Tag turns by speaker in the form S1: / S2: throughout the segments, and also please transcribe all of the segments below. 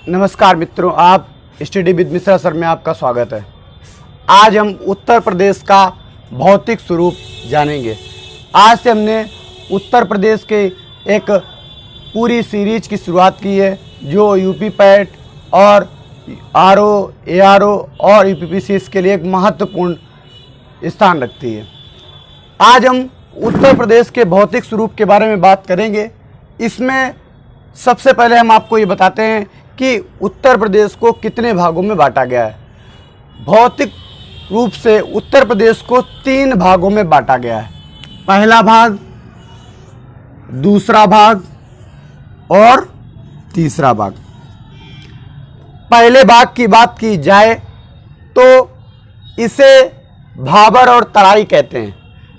S1: नमस्कार मित्रों, आप स्टडी विद मिश्रा सर में आपका स्वागत है। आज हम उत्तर प्रदेश का भौतिक स्वरूप जानेंगे। आज से हमने उत्तर प्रदेश के एक पूरी सीरीज की शुरुआत की है जो यूपी पैट और आरओ, एआरओ और यूपीपीसीएस के लिए एक महत्वपूर्ण स्थान रखती है। आज हम उत्तर प्रदेश के भौतिक स्वरूप के बारे में बात करेंगे। इसमें सबसे पहले हम आपको ये बताते हैं कि उत्तर प्रदेश को कितने भागों में बांटा गया है। भौतिक रूप से उत्तर प्रदेश को 3 भागों में बांटा गया है। पहला भाग, दूसरा भाग और तीसरा भाग। पहले भाग की बात की जाए तो इसे भाबर और तराई कहते हैं।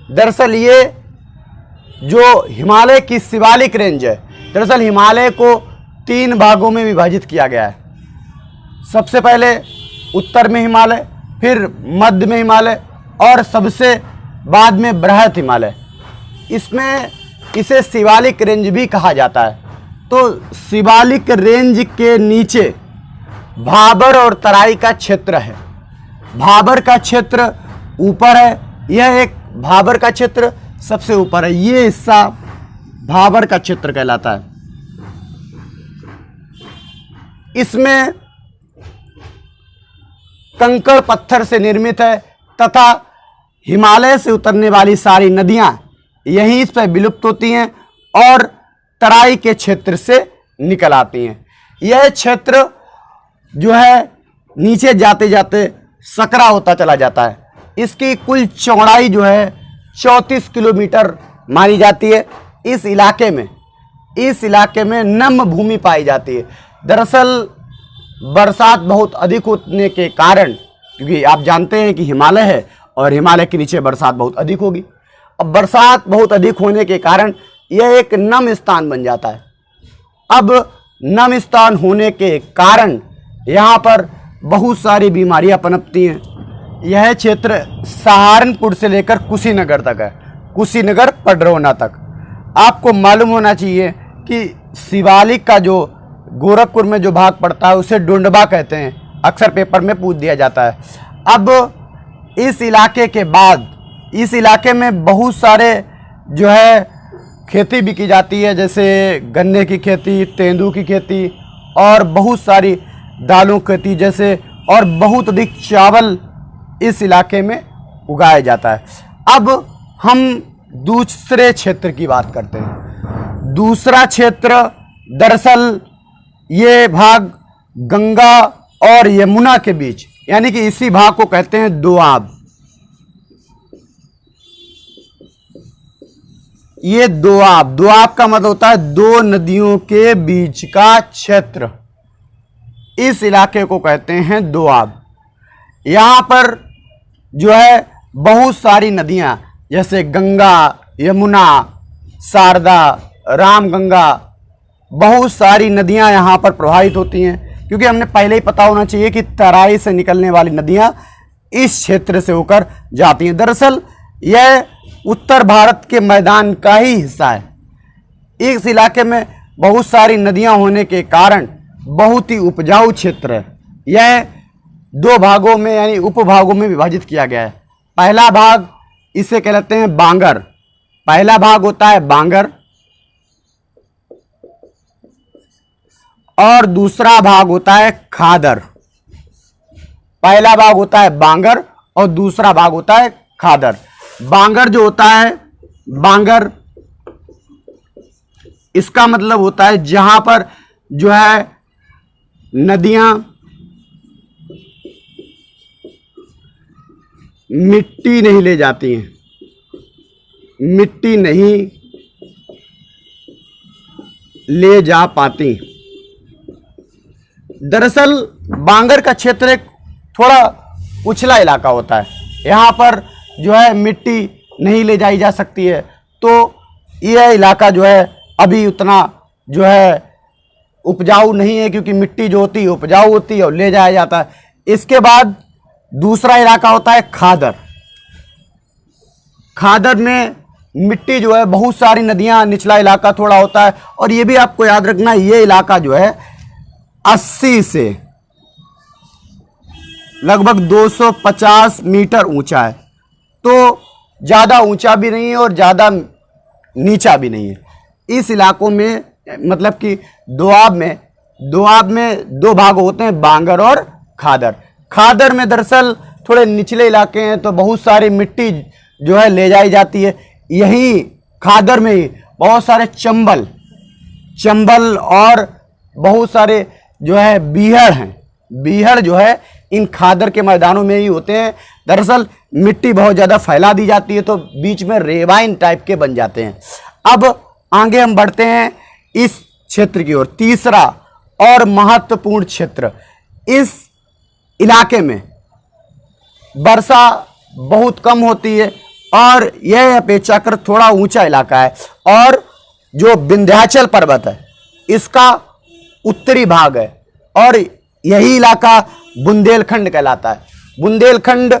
S1: दरअसल ये जो हिमालय की शिवालिक रेंज है, दरअसल हिमालय को 3 भागों में विभाजित किया गया है। सबसे पहले उत्तर में हिमालय, फिर मध्य में हिमालय और सबसे बाद में बृहत हिमालय। इसमें इसे शिवालिक रेंज भी कहा जाता है। तो शिवालिक रेंज के नीचे भाबर और तराई का क्षेत्र है। भाबर का क्षेत्र ऊपर है, यह एक भाबर का क्षेत्र सबसे ऊपर है। ये हिस्सा भाबर का क्षेत्र कहलाता है। इसमें कंकड़ पत्थर से निर्मित है तथा हिमालय से उतरने वाली सारी नदियां यहीं पर विलुप्त होती हैं और तराई के क्षेत्र से निकल आती हैं। यह क्षेत्र जो है नीचे जाते जाते सकरा होता चला जाता है। इसकी कुल चौड़ाई जो है 34 किलोमीटर मानी जाती है। इस इलाके में नम भूमि पाई जाती है। दरअसल बरसात बहुत अधिक होने के कारण, क्योंकि आप जानते हैं कि हिमालय है और हिमालय के नीचे बरसात बहुत अधिक होगी। अब बरसात बहुत अधिक होने के कारण यह एक नम स्थान बन जाता है। अब नम स्थान होने के कारण यहाँ पर बहुत सारी बीमारियाँ पनपती हैं। यह क्षेत्र सहारनपुर से लेकर कुशीनगर तक है, कुशीनगर पडरौना तक। आपको मालूम होना चाहिए कि शिवालिक का जो गोरखपुर में जो भाग पड़ता है उसे डुंडबा कहते हैं। अक्सर पेपर में पूछ दिया जाता है। अब इस इलाके के बाद इस इलाके में बहुत सारे जो है खेती भी की जाती है, जैसे गन्ने की खेती, तेंदू की खेती और बहुत सारी दालों की खेती जैसे, और बहुत अधिक चावल इस इलाके में उगाया जाता है। अब हम दूसरे क्षेत्र की बात करते हैं। दूसरा क्षेत्र, दरअसल ये भाग गंगा और यमुना के बीच, यानी कि इसी भाग को कहते हैं दोआब। ये दोआब का मतलब होता है 2 नदियों के बीच का क्षेत्र। इस इलाके को कहते हैं दोआब। यहाँ पर जो है बहुत सारी नदियाँ जैसे गंगा, यमुना, शारदा, रामगंगा, बहुत सारी नदियां यहाँ पर प्रवाहित होती हैं। क्योंकि हमने पहले ही पता होना चाहिए कि तराई से निकलने वाली नदियां इस क्षेत्र से होकर जाती हैं। दरअसल यह उत्तर भारत के मैदान का ही हिस्सा है। इस इलाके में बहुत सारी नदियां होने के कारण बहुत ही उपजाऊ क्षेत्र है। यह 2 भागों में यानी उपभागों में विभाजित किया गया है। पहला भाग इसे कहते हैं बांगर। पहला भाग होता है बांगर और दूसरा भाग होता है खादर। पहला भाग होता है बांगर और दूसरा भाग होता है खादर। बांगर जो होता है, बांगर इसका मतलब होता है जहां पर जो है नदियां मिट्टी नहीं ले जाती हैं, मिट्टी नहीं ले जा पाती। दरअसल बांगर का क्षेत्र एक थोड़ा उछला इलाका होता है। यहाँ पर जो है मिट्टी नहीं ले जाई जा सकती है। तो यह इलाका जो है अभी उतना जो है उपजाऊ नहीं है, क्योंकि मिट्टी जो होती है उपजाऊ होती है और ले जाया जाता है। इसके बाद दूसरा इलाका होता है खादर। खादर में मिट्टी जो है बहुत सारी नदियां, निचला इलाका थोड़ा होता है। और ये भी आपको याद रखना, ये इलाका जो है 80 से लगभग 250 मीटर ऊंचा है। तो ज़्यादा ऊंचा भी नहीं है और ज़्यादा नीचा भी नहीं है। इस इलाकों में मतलब कि दोआब में दो भाग होते हैं, बांगर और खादर। खादर में दरअसल थोड़े निचले इलाके हैं, तो बहुत सारी मिट्टी जो है ले जाई जाती है। यही खादर में ही बहुत सारे चंबल और बहुत सारे जो है बीहड़ हैं। बीहड़ जो है इन खादर के मैदानों में ही होते हैं। दरअसल मिट्टी बहुत ज़्यादा फैला दी जाती है, तो बीच में रेवाइन टाइप के बन जाते हैं। अब आगे हम बढ़ते हैं इस क्षेत्र की ओर। तीसरा और महत्वपूर्ण क्षेत्र, इस इलाके में वर्षा बहुत कम होती है और यह अपेक्षाकृत थोड़ा ऊंचा इलाका है। और जो विंध्याचल पर्वत है इसका उत्तरी भाग है और यही इलाका बुंदेलखंड कहलाता है। बुंदेलखंड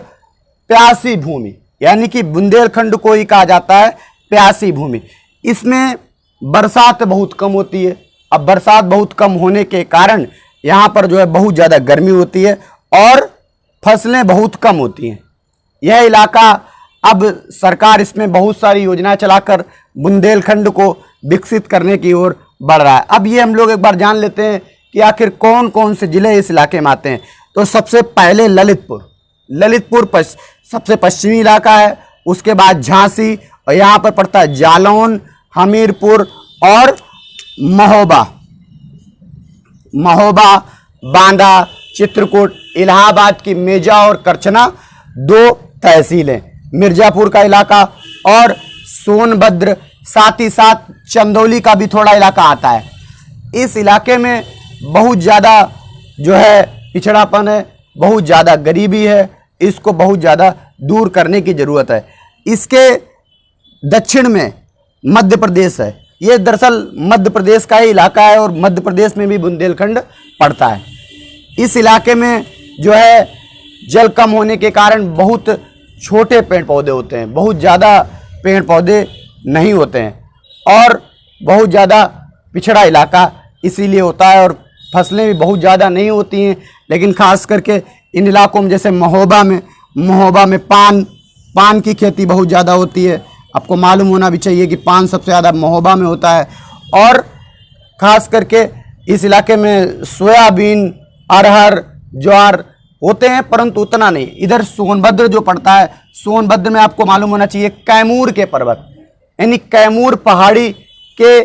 S1: प्यासी भूमि, यानी कि बुंदेलखंड को ही कहा जाता है प्यासी भूमि। इसमें बरसात बहुत कम होती है। अब बरसात बहुत कम होने के कारण यहाँ पर जो है बहुत ज़्यादा गर्मी होती है और फसलें बहुत कम होती हैं। यह इलाका, अब सरकार इसमें बहुत सारी योजनाएं चलाकर बुंदेलखंड को विकसित करने की ओर बढ़ रहा है। अब ये हम लोग एक बार जान लेते हैं कि आखिर कौन कौन से जिले इस इलाके में आते हैं। तो सबसे पहले ललितपुर सबसे पश्चिमी इलाका है। उसके बाद झांसी, और यहाँ पर पड़ता है जालौन, हमीरपुर और महोबा, बांदा, चित्रकूट, इलाहाबाद की मेजा और करछना 2 तहसीलें, मिर्जापुर का इलाका और सोनभद्र, साथ ही साथ चंदौली का भी थोड़ा इलाका आता है। इस इलाके में बहुत ज़्यादा जो है पिछड़ापन है, बहुत ज़्यादा गरीबी है। इसको बहुत ज़्यादा दूर करने की ज़रूरत है। इसके दक्षिण में मध्य प्रदेश है। ये दरअसल मध्य प्रदेश का ही इलाका है और मध्य प्रदेश में भी बुंदेलखंड पड़ता है। इस इलाके में जो है जल कम होने के कारण बहुत छोटे पेड़ पौधे होते हैं, बहुत ज़्यादा पेड़ पौधे नहीं होते हैं और बहुत ज़्यादा पिछड़ा इलाका इसीलिए होता है। और फसलें भी बहुत ज़्यादा नहीं होती हैं, लेकिन खास करके इन इलाकों में जैसे महोबा में पान की खेती बहुत ज़्यादा होती है। आपको मालूम होना भी चाहिए कि पान सबसे ज़्यादा महोबा में होता है। और ख़ास करके इस इलाके में सोयाबीन, अरहर, ज्वार होते हैं, परंतु उतना नहीं। इधर सोनभद्र जो पड़ता है, सोनभद्र में आपको मालूम होना चाहिए कैमूर के पर्वत, यानी कैमूर पहाड़ी के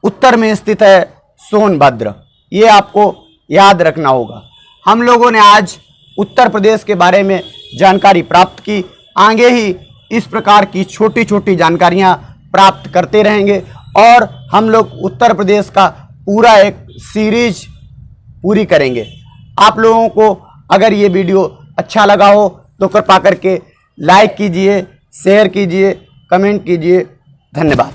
S1: उत्तर में स्थित है सोनभद्र। ये आपको याद रखना होगा। हम लोगों ने आज उत्तर प्रदेश के बारे में जानकारी प्राप्त की। आगे ही इस प्रकार की छोटी छोटी जानकारियां प्राप्त करते रहेंगे और हम लोग उत्तर प्रदेश का पूरा एक सीरीज पूरी करेंगे। आप लोगों को अगर ये वीडियो अच्छा लगा हो तो कृपा करके लाइक कीजिए, शेयर कीजिए, कमेंट कीजिए। धन्यवाद।